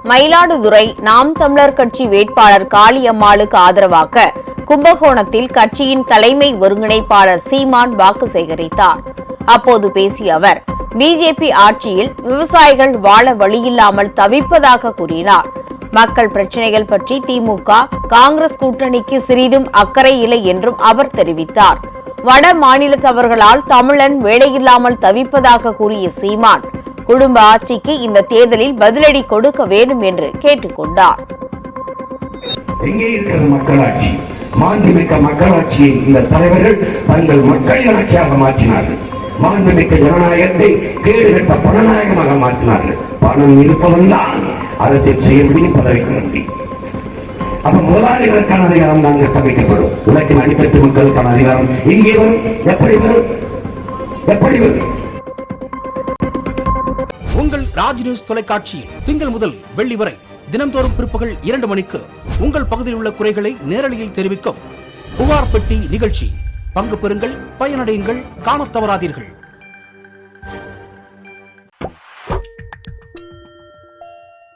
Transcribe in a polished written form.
மயிலாடுதுறை நாம் தமிழர் கட்சி வேட்பாளர் காளியம்மாளுக்கு ஆதரவாக கும்பகோணத்தில் கட்சியின் தலைமை ஒருங்கிணைப்பாளர் சீமான் வாக்கு சேகரித்தார். அப்போது பேசிய அவர், பிஜேபி ஆட்சியில் விவசாயிகள் வாழ வழியில்லாமல் தவிப்பதாக கூறினார். மக்கள் பிரச்சினைகள் பற்றி திமுக, காங்கிரஸ் கூட்டணிக்கு சிறிதும் அக்கறை இல்லை என்றும் அவர் தெரிவித்தார். வட மாநிலத்தவர்களால் தமிழன் வேலையில்லாமல் தவிப்பதாக கூறிய சீமான், குடும்ப ஆட்சிக்கு இந்த தேர்தலில் பதிலடி கொடுக்க வேண்டும் என்று கேட்டுக் கொண்டார். மக்களாட்சி, மாண்புமிக்க மக்களாட்சியை இந்த தலைவர்கள் தங்கள் மக்களின் ஆட்சியாக மாற்றினார்கள். மாண்புமிக்க ஜனநாயகத்தை கேடுகட்ட பணநாயகமாக மாற்றினார்கள். பணம் இருப்பவன் தான் அரசியல் செய்ய முடியும், பதவிக்கு முடியும். அப்ப முதலாளிகளுக்கான அதிகாரம் தான் கட்டமைக்கப்படும். உலகின் அடித்தட்டு மக்களுக்கான அதிகாரம் இங்கே வரும். எப்படி வரும்? எப்படி வரும்? உங்கள் ராஜ் நியூஸ் தொலைக்காட்சியில் திங்கள் முதல் வெள்ளி வரை தினந்தோறும் பிற்பகல் 2 மணிக்கு உங்கள் பகுதியில் உள்ள குறைகளை நேரலையில் தெரிவிக்கும் புகார் பெட்டி நிகழ்ச்சி. பங்கு பெறுங்கள், பயனடையுங்கள், காணத் தவறாதீர்கள்.